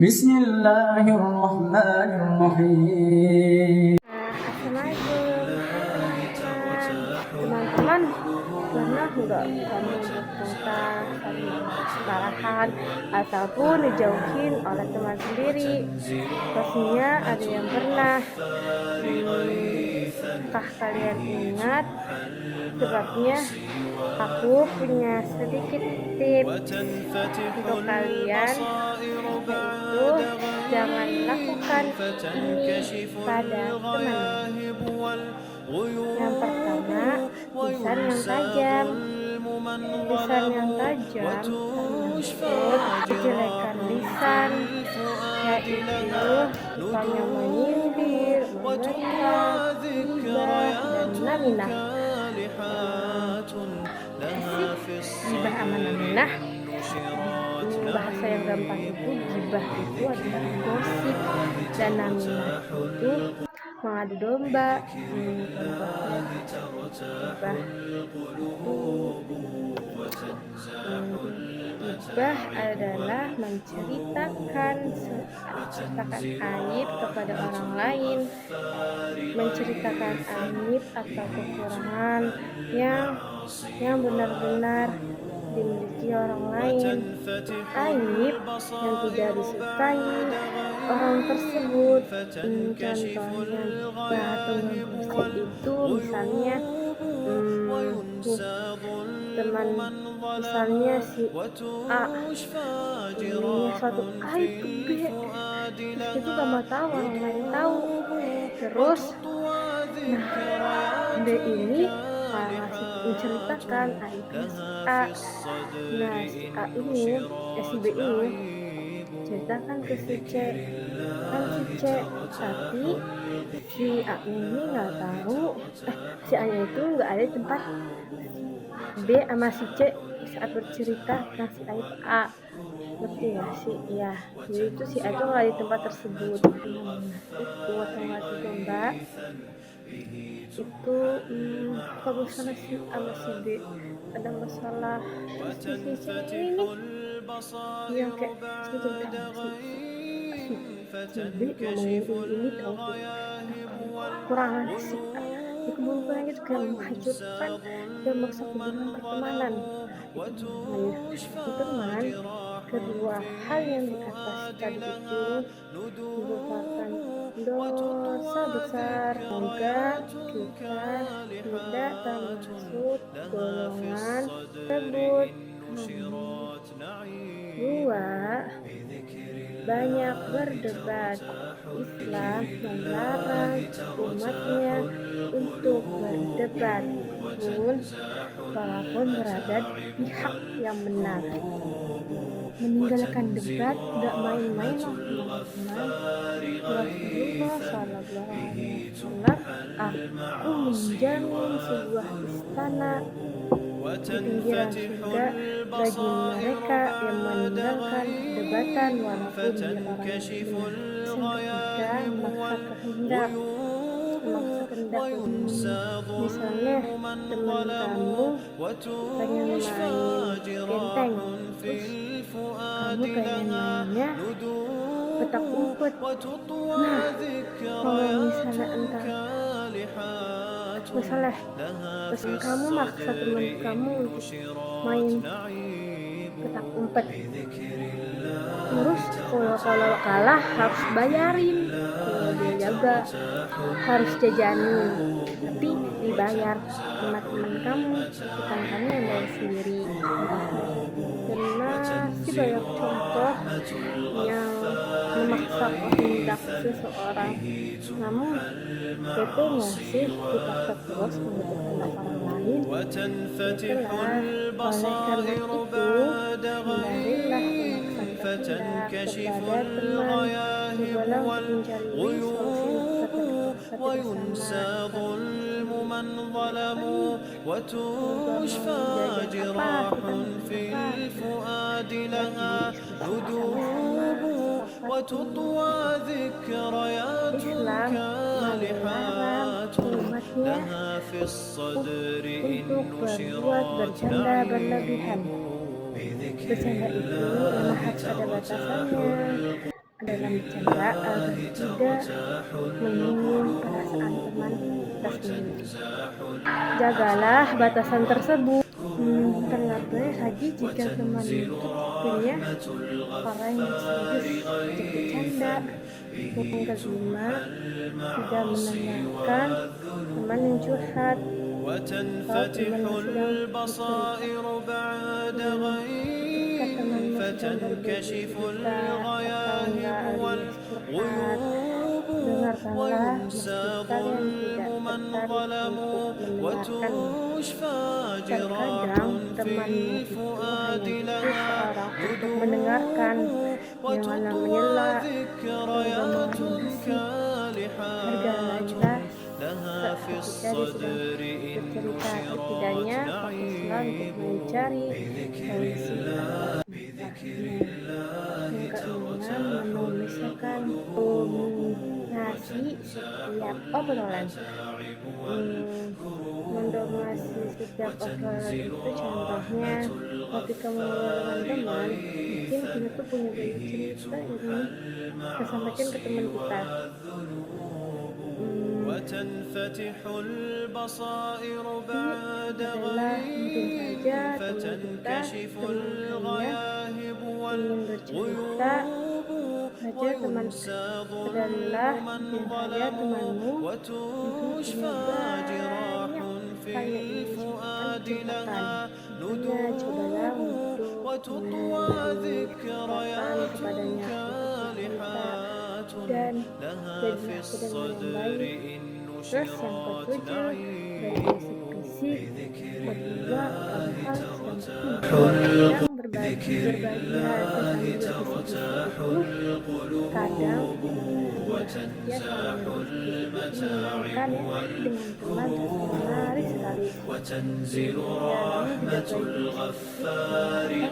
Bismillahirrahmanirrahim. Teman-teman, pernah nggak kamu bertengkar kemarahan ataupun dijauhin oleh teman sendiri? Pastinya ada yang pernah. Apakah kalian ingat? Sebabnya aku punya sedikit tips untuk kalian, yaitu jangan lakukan ini pada teman. Yang pertama, lisan yang tajam. Lisan yang tajam menyebut kejelekan lisan, yaitu misalnya menyindir, memeriak, gibah, dan naminah. Gibah sama naminah, bahasa yang gampang itu, gibah itu adalah gosip, dan naminah itu mengadu domba. Gibah adalah menceritakan aib kepada orang lain, menceritakan aib atau kekurangan yang benar-benar dimiliki orang lain, aib yang tidak disukai orang tersebut. Contohnya batu gosip itu misalnya misalnya si A punya suatu aib ke B, terus itu gak mau tahu, orang lain tahu. Terus B ini malah menceritakan aibnya si A. Si A ini, si B ini ceritakan ke si C, tapi si A ini nggak tahu, si A nya itu nggak ada di tempat B sama si C saat bercerita tentang si aib A. Ngerti nggak sih? Ya, jadi itu si A itu nggak di tempat tersebut. Itu atau nggak itu Mbak? Itu kalau misalnya si A sama si B ada masalah, terus si C ini yang kayak cerita si B ngomongin ini tahu kekurangan si A, di keburukan itu kayak menghajurkan dan merusak hubungan pertemanan. Teman, kedua hal yang di atas tadi itu merupakan dosa besar. Semoga kita tidak termasuk golongan tersebut. Dua, banyak berdebat. Islam melarang umatnya untuk berdebat walaupun berada di pihak yang benar. Meninggalkan debat gak main-main loh teman-teman. Rasulullah SAW, aku menjamin sebuah istana di pinggiran surga bagi mereka yang meninggalkan debatan walaupun dilarang. Ketiga, memaksa kehendak. Misalnya teman kamu pengen main genteng, terus kamu pengen mainnya petak umpet. Kalau misalnya pesan kamu maksa teman kamu untuk main petak umpet, terus kalau kalah harus bayarin, kalau dia jaga harus jajanin, tapi dibayar sama teman kamu, bukan kamu yang bayar sendiri. Karena sih banyak contoh yang memaksa kehendak seseorang, namun itu nggak sih dipaksa terus mengikuti kehendak orang lain. Itulah oleh karena itu hindarilah memaksakan kehendak kepada teman, cobalah untuk mencari solusi bersama. من ظلموا وتشفى جراح في الفؤاد لها ندوب وتطوى ذكرياتك لحات لها في الصدر إن نشرت bercanda itu memang harus ada batasannya. dalam bercanda agar tidak menyinggung perasaan teman kita sendiri. Jagalah batasan tersebut. Terlihat saja jika teman itu punya orang yang serius untuk bercanda. Yang kelima, tidak mendengarkan teman yang curhat. Kalau teman yang sedang bercerita, ketika teman sedang berbagi cerita atau enggak alias curhat, dengarkanlah meski kalian tidak tertarik untuk mendengarkan. Terkadang temanmu itu hanya butuh seorang untuk mendengarkan, janganlah menyela hingga menghabisi. Hargailah ketika dia sedang bercerita, setidaknya fokuslah untuk mencari solusi. Yang keenam, menuliskan donasi setiap obrolan. Mendomasi setiap obrolan itu contohnya ketika ngobrol dengan teman, mungkin kita tuh punya banyak cerita ini kita sampaikan ke teman kita. Adalah mungkin saja teman kita ingin bercerita saja teman adalah mungkin saja temanmu itu punya banyak kayak ceritakan. Makanya cobalah untuk memberi kesempatan kepadanya untuk bercerita dan jadi aku dengan yang baik. Terus yang ketujuh, berbisik-bisik berdua hal yang berbagi hal tentang berbisik-bisik itu kadang dia selalu menyenangkan ya, dengan teman menarik sekali. Ya, namun tidak baik